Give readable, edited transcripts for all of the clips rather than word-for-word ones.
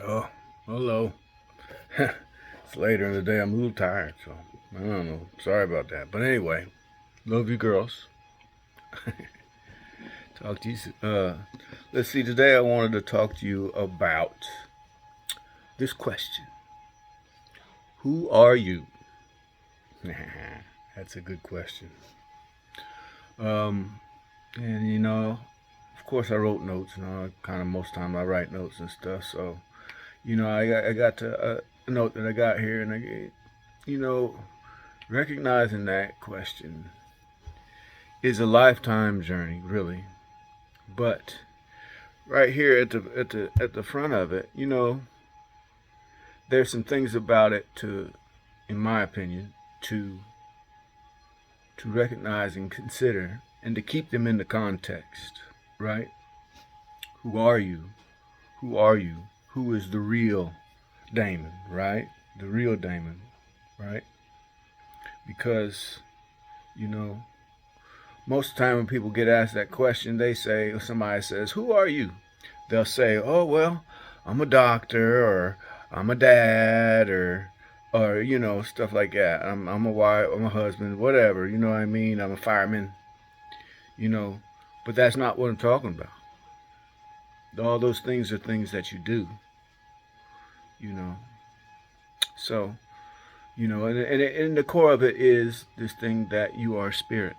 Oh, hello. It's later in the day. I'm a little tired, so I don't know. Sorry about that. But anyway, love you girls. Talk to you. Let's see. Today I wanted to talk to you about this question: Who are you? That's a good question. Um, and of course, I wrote notes. Kind of most time I write notes and stuff. So, I got to a note that I got here, and you know, recognizing that question is a lifetime journey, really. But right here at the front of it, there's some things about it in my opinion, to recognize and consider, and to keep them in the context, right? Who are you? Who are you? Who is the real Damon, right? The real Damon, right? Because you know most of the time when people get asked that question, they say, or somebody says, "Who are you?" They'll say, "Oh well, I'm a doctor, or I'm a dad, or stuff like that. I'm a wife, I'm a husband, whatever. You know what I mean? I'm a fireman. You know, but that's not what I'm talking about. All those things are things that you do. You know, so and the core of it is this thing that you are spirit.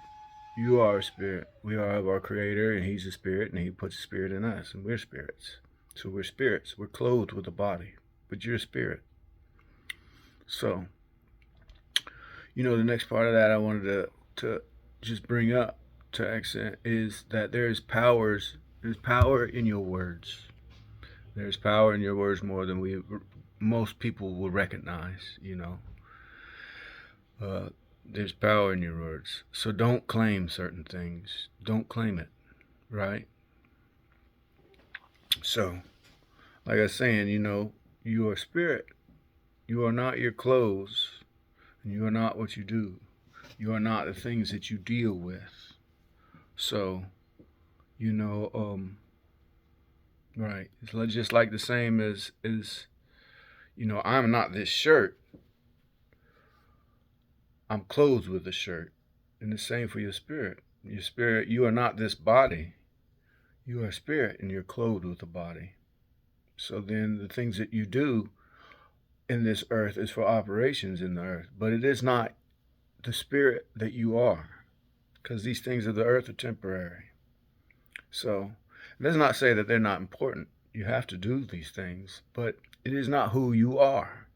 You are a spirit. We are of our Creator, and He's a spirit, and He puts a spirit in us, and we're spirits. So we're spirits. We're clothed with a body, but you're a spirit. So, the next part of that I wanted to just bring up to accent is that there's power in your words. There's power in your words more than most people will recognize. Uh, there's power in your words. So don't claim certain things. Don't claim it, right? So, like I was saying, you are spirit. You are not your clothes, and you are not what you do. You are not the things that you deal with. So, you know, right? It's just like the same as I'm not this shirt. I'm clothed with the shirt, and the same for your spirit. Your spirit, you are not this body. You are spirit, and you're clothed with a body. So then, the things that you do in this earth is for operations in the earth, but it is not the spirit that you are, because these things of the earth are temporary. So it does not say that they're not important. You have to do these things, but it is not who you are.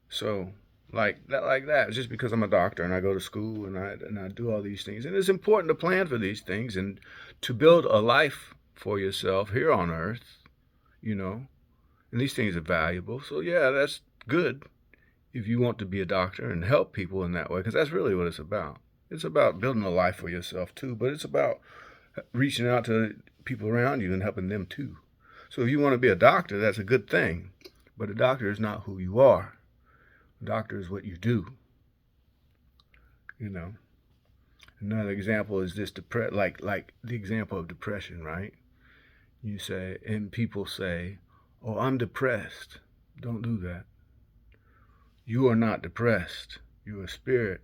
So like that. Just because I'm a doctor and I go to school and I do all these things, and it's important to plan for these things and to build a life for yourself here on earth, you know. And these things are valuable. So yeah, that's good if you want to be a doctor and help people in that way, because that's really what it's about. It's about building a life for yourself too, but it's about reaching out to people around you and helping them too. So if you want to be a doctor, that's a good thing. But a doctor is not who you are. A doctor is what you do. You know. Another example is this like the example of depression, right? You say, and people say, "Oh, I'm depressed." Don't do that. You are not depressed. You're a spirit,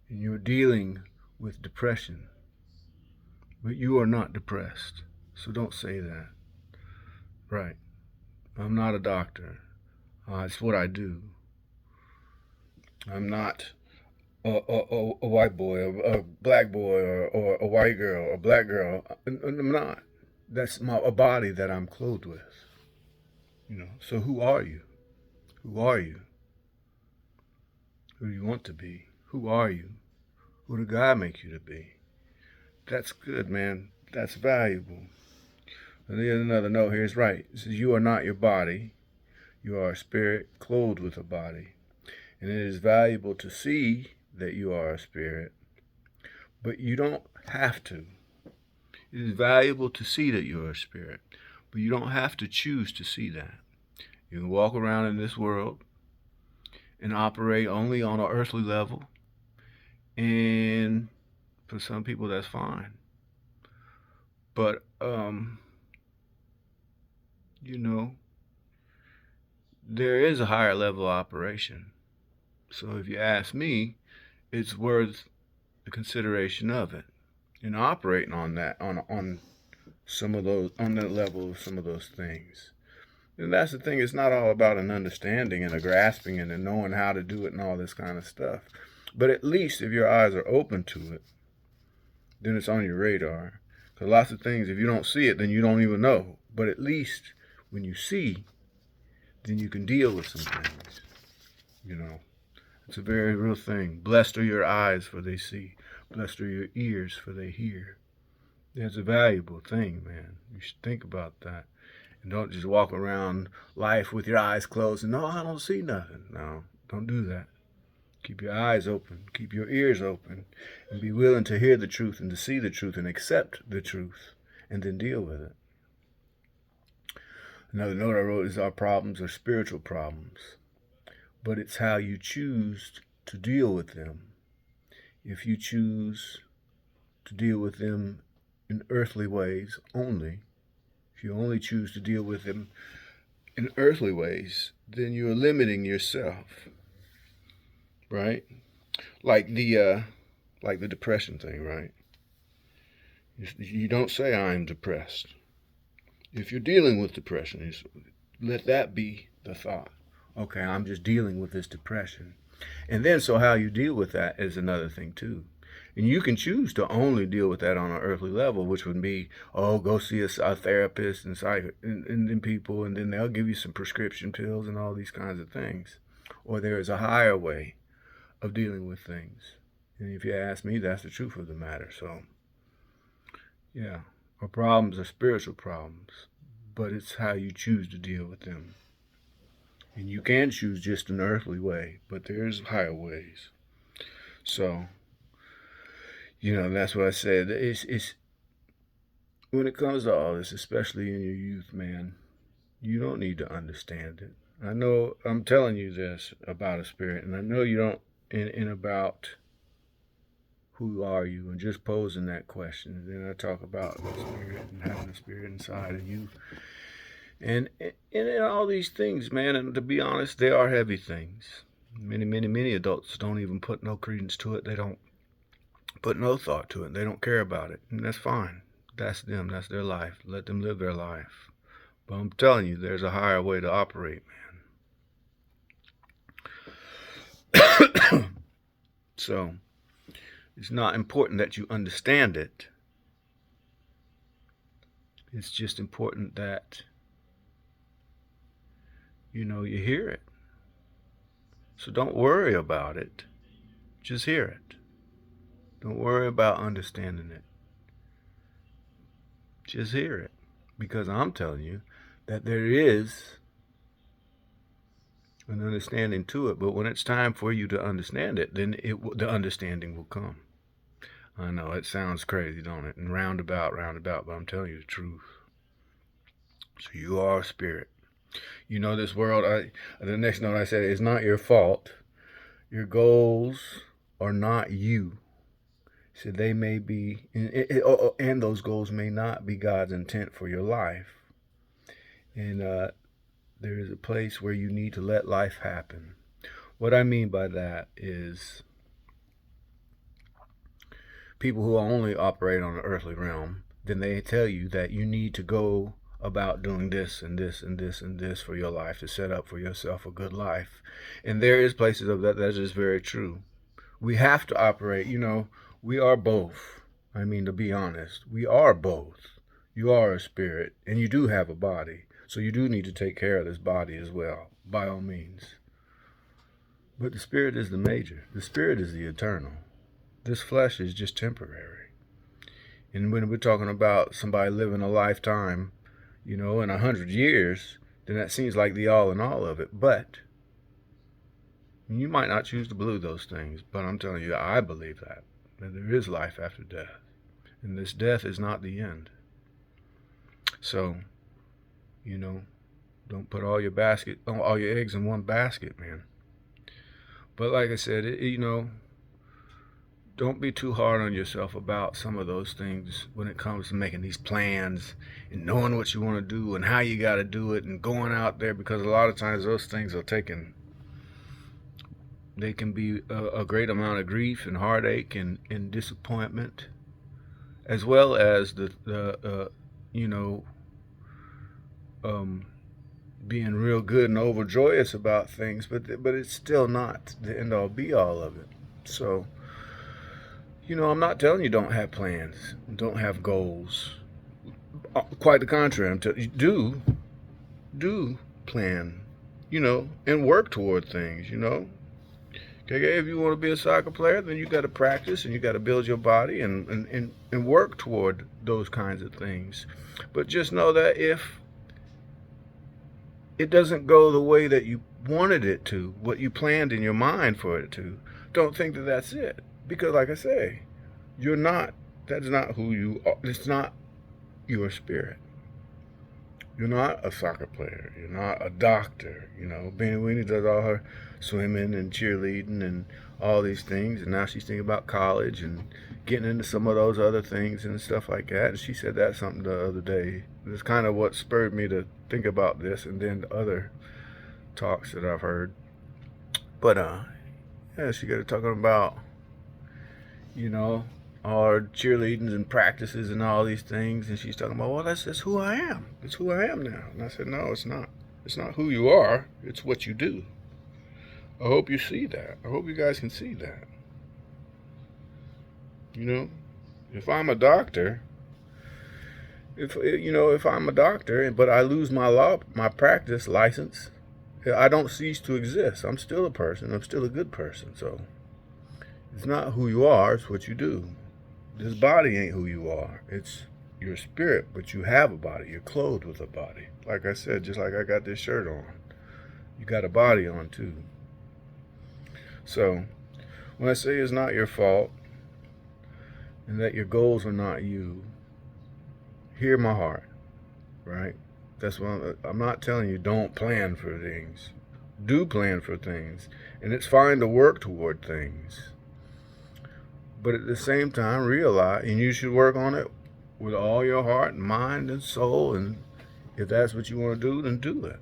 and you're dealing with depression. But you are not depressed. So don't say that. Right. I'm not a doctor. It's what I do. I'm not a white boy, a black boy, or a white girl, a black girl. I'm not. That's a body that I'm clothed with. So who are you? Who are you? Who do you want to be? Who are you? Who did God make you to be? That's good, man. That's valuable. And there's another note here. It's right. It says, "You are not your body. You are a spirit clothed with a body." And it is valuable to see that you are a spirit, but you don't have to. It is valuable to see that you are a spirit, but you don't have to choose to see that. You can walk around in this world and operate only on an earthly level, and for some people that's fine. But you know, there is a higher level of operation. So if you ask me, it's worth the consideration of it and operating on that, on some of those, on that level of some of those things. And that's the thing. It's not all about an understanding and a grasping and a knowing how to do it and all this kind of stuff. But at least if your eyes are open to it, then it's on your radar. Because lots of things, if you don't see it, then you don't even know. But at least when you see, then you can deal with some things. You know, it's a very real thing. Blessed are your eyes, for they see. Blessed are your ears, for they hear. That's a valuable thing, man. You should think about that. And don't just walk around life with your eyes closed and, no, I don't see nothing. No, don't do that. Keep your eyes open. Keep your ears open. And be willing to hear the truth and to see the truth and accept the truth and then deal with it. Another note I wrote is our problems are spiritual problems. But it's how you choose to deal with them. If you choose to deal with them in earthly ways only, if you only choose to deal with them in earthly ways, then you're limiting yourself, right? Like the depression thing, right? You don't say I'm depressed. If you're dealing with depression, let that be the thought. Okay, I'm just dealing with this depression. And then so how you deal with that is another thing too. And you can choose to only deal with that on an earthly level, which would be, go see a therapist and then people, and then they'll give you some prescription pills and all these kinds of things. Or there is a higher way of dealing with things. And if you ask me, that's the truth of the matter. So, yeah, our problems are spiritual problems, but it's how you choose to deal with them. And you can choose just an earthly way, but there's higher ways. So, that's what I said. It's when it comes to all this, especially in your youth, man, you don't need to understand it. I know I'm telling you this about a spirit, and I know you don't in about who are you, and just posing that question. And then I talk about the spirit and having a spirit inside of you. And all these things, man, and to be honest, they are heavy things. Many adults don't even put no credence to it. They don't put no thought to it. They don't care about it. And that's fine. That's them. That's their life. Let them live their life. But I'm telling you, there's a higher way to operate, man. So, it's not important that you understand it. It's just important that, you hear it. So don't worry about it. Just hear it. Don't worry about understanding it. Just hear it. Because I'm telling you that there is an understanding to it. But when it's time for you to understand it, then the understanding will come. I know, it sounds crazy, don't it? And roundabout, but I'm telling you the truth. So you are a spirit. This world, the next note I said, is not your fault. Your goals are not you. So they may be, and those goals may not be God's intent for your life. And there is a place where you need to let life happen. What I mean by that is people who only operate on the earthly realm, then they tell you that you need to go about doing this and this and this and this for your life to set up for yourself a good life. And there is places of that is very true. We have to operate, we are both. I mean, to be honest, we are both. You are a spirit and you do have a body. So you do need to take care of this body as well, by all means. But the spirit is the major. The spirit is the eternal. This flesh is just temporary. And when we're talking about somebody living a lifetime, in 100 years, then that seems like the all in all of it. But you might not choose to believe those things, but I'm telling you, I believe that there is life after death. And this death is not the end. So, don't put all your eggs in one basket, man. But like I said, don't be too hard on yourself about some of those things when it comes to making these plans and knowing what you want to do and how you got to do it and going out there, because a lot of times those things are taken. They can be a great amount of grief and heartache and disappointment, as well as the being real good and overjoyous about things, but it's still not the end all be all of it. So, I'm not telling you don't have plans, don't have goals. Quite the contrary, I'm telling you, do plan, and work toward things, Okay, if you want to be a soccer player, then you got to practice and you got to build your body and work toward those kinds of things. But just know that if it doesn't go the way that you wanted it to, what you planned in your mind for it to, don't think that that's it. Because like I say, that's not who you are. It's not your spirit. You're not a soccer player. You're not a doctor. Beanie Weenie does all her swimming and cheerleading and all these things, and now she's thinking about college and getting into some of those other things and stuff like that. And she said that something the other day. It's kind of what spurred me to think about this, and then the other talks that I've heard. But yeah, she got to talking about all our cheerleadings and practices and all these things, and she's talking about, well, that's who I am. It's who I am now. And I said, no, it's not. It's not who you are. It's what you do. I hope you see that. I hope you guys can see that. If I'm a doctor, if I'm a doctor, but I lose my practice license, I don't cease to exist. I'm still a person. I'm still a good person. So it's not who you are. It's what you do. This body ain't who you are. It's your spirit, but you have a body. You're clothed with a body. Like I said, just like I got this shirt on, you got a body on too. So when I say it's not your fault and that your goals are not you, hear my heart, right? That's what I'm not telling you don't plan for things. Do plan for things. And it's fine to work toward things. But at the same time, realize, and you should work on it with all your heart and mind and soul. And if that's what you want to do, then do it.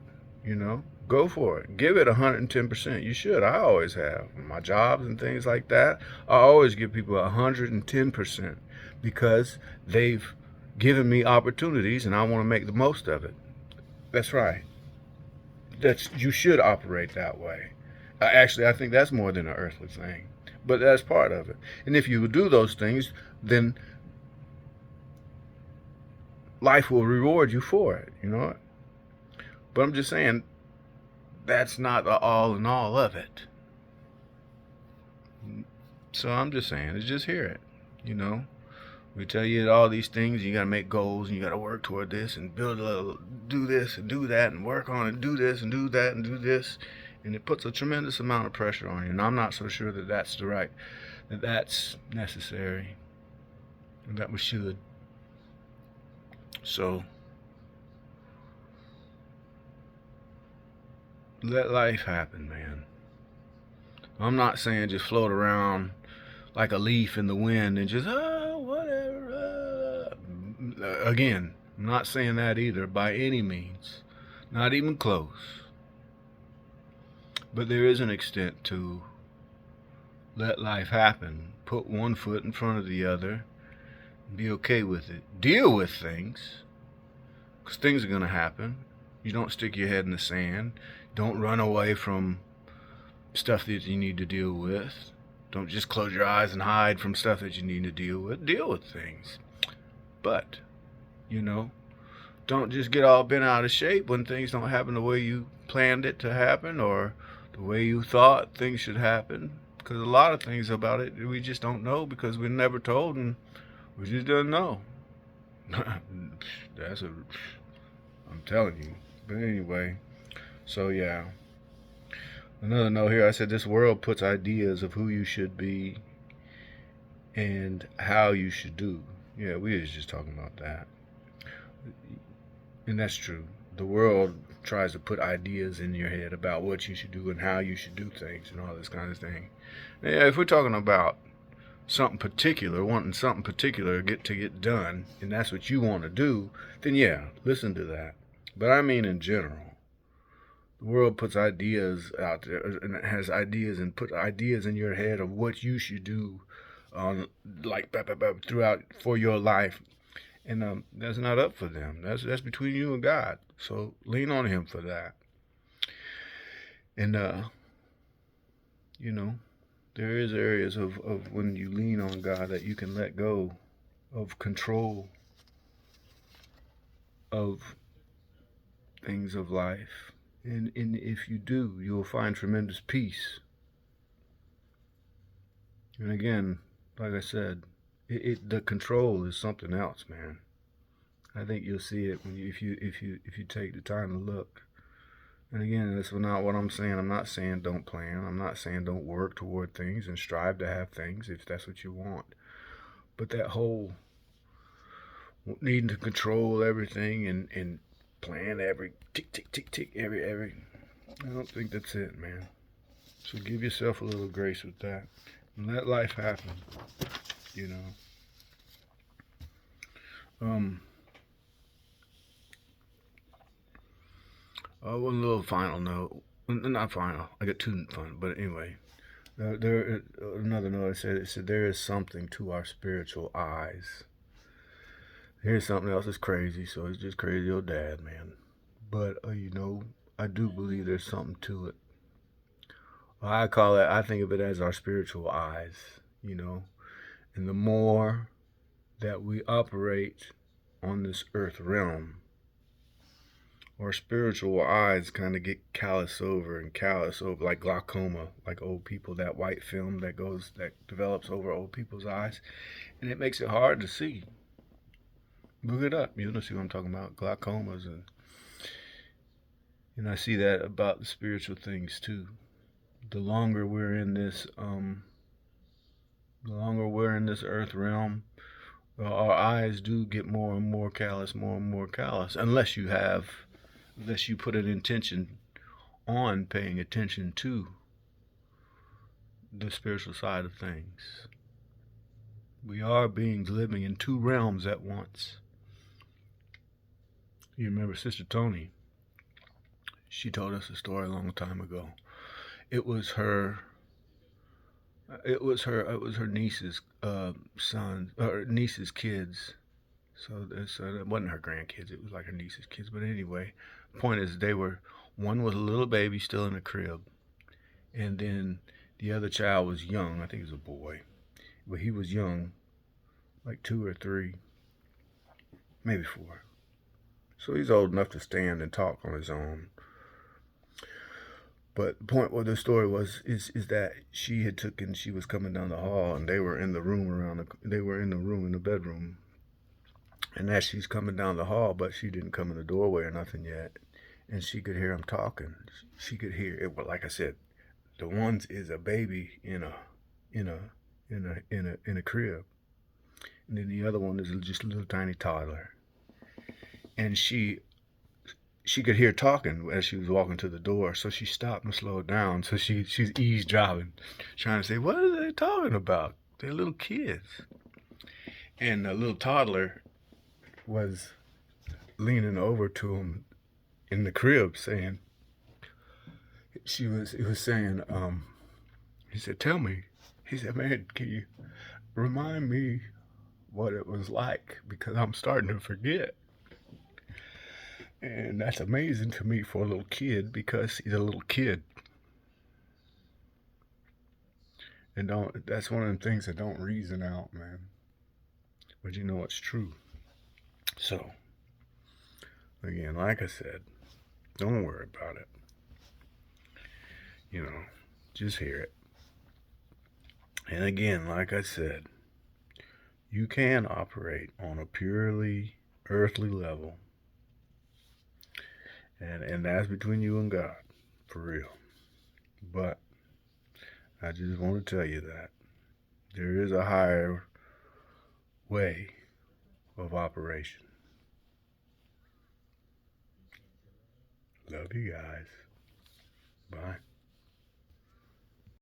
Go for it. Give it 110%. You should. I always have. My jobs and things like that, I always give people 110% because they've given me opportunities and I want to make the most of it. That's right. You should operate that way. Actually, I think that's more than an earthly thing. But that's part of it. And if you do those things, then life will reward you for it, But I'm just saying, that's not the all in all of it. So I'm just saying, just hear it, We tell you all these things, you got to make goals, and you got to work toward this, and do this, and do that, and work on it, do this, and do that, and do this. And it puts a tremendous amount of pressure on you. And I'm not so sure that that's necessary, and that we should. So let life happen, man. I'm not saying just float around like a leaf in the wind and just, whatever. Again, I'm not saying that either by any means. Not even close. But there is an extent to let life happen. Put one foot in front of the other. And be okay with it. Deal with things. Because things are going to happen. You don't stick your head in the sand. Don't run away from stuff that you need to deal with. Don't just close your eyes and hide from stuff that you need to deal with. Deal with things. But, don't just get all bent out of shape when things don't happen the way you planned it to happen or the way you thought things should happen. Because a lot of things about it we just don't know because we're never told and we just don't know. I'm telling you. But anyway, so yeah. Another note here, I said this world puts ideas of who you should be and how you should do. Yeah, we was just talking about that. And that's true. The world tries to put ideas in your head about what you should do and how you should do things and all this kind of thing. Yeah, if we're talking about something particular, wanting something particular get done, and that's what you want to do, then yeah, listen to that. But I mean in general. The world puts ideas out there, and it has ideas and put ideas in your head of what you should do on like throughout for your life, and that's not up for them. That's between you and God. So lean on Him for that. And you know, there is areas of when you lean on God that you can let go of control of things of life. And if you do, you'll find tremendous peace. And again, like I said, the control is something else, man. I think you'll see it when if you take the time to look. And again, that's not what I'm saying. I'm not saying don't plan. I'm not saying don't work toward things and strive to have things if that's what you want. But that whole needing to control everything and plan every tick tick tick tick every I don't think that's it, man. So give yourself a little grace with that and let life happen, you know. One little final note. Not final. I got two fun, but anyway. Another note it said there is something to our spiritual eyes. Here's something else that's crazy, so it's just crazy old dad, man. But you know, I do believe there's something to it. I think of it as our spiritual eyes, you know. And the more that we operate on this earth realm, our spiritual eyes kind of get callous over like glaucoma, like old people, that white film that develops over old people's eyes, and it makes it hard to see. Look it up, you'll see what I'm talking about, glaucomas, and I see that about the spiritual things too. The longer we're in this earth realm, our eyes do get more and more callous, unless you put an intention on paying attention to the spiritual side of things. We are beings living in two realms at once. You remember Sister Tony? She told us a story a long time ago. It was her niece's son, or niece's kids. So it wasn't her grandkids. It was like her niece's kids. But anyway, the point is, one was a little baby still in a crib, and then the other child was young. I think it was a boy, but he was young, like 2 or 3, maybe 4. So he's old enough to stand and talk on his own. But the point what the story was is that she was coming down the hall, and they were in the room in the bedroom. And as she's coming down the hall, but she didn't come in the doorway or nothing yet, and she could hear him talking. She could hear it. But like I said, the one is a baby in a crib, and then the other one is just a little tiny toddler. And she could hear talking as she was walking to the door, so she stopped and slowed down. So she's eavesdropping, trying to say, what are they talking about? They're little kids. And the little toddler was leaning over to him in the crib saying, he was saying, he said, tell me. He said, man, can you remind me what it was like? Because I'm starting to forget. And that's amazing to me for a little kid, because he's a little kid. And that's one of the things that don't reason out, man. But you know it's true. So, again, like I said, don't worry about it. You know, just hear it. And again, like I said, you can operate on a purely earthly level. And that's between you and God, for real. But I just want to tell you that there is a higher way of operation. Love you guys. Bye.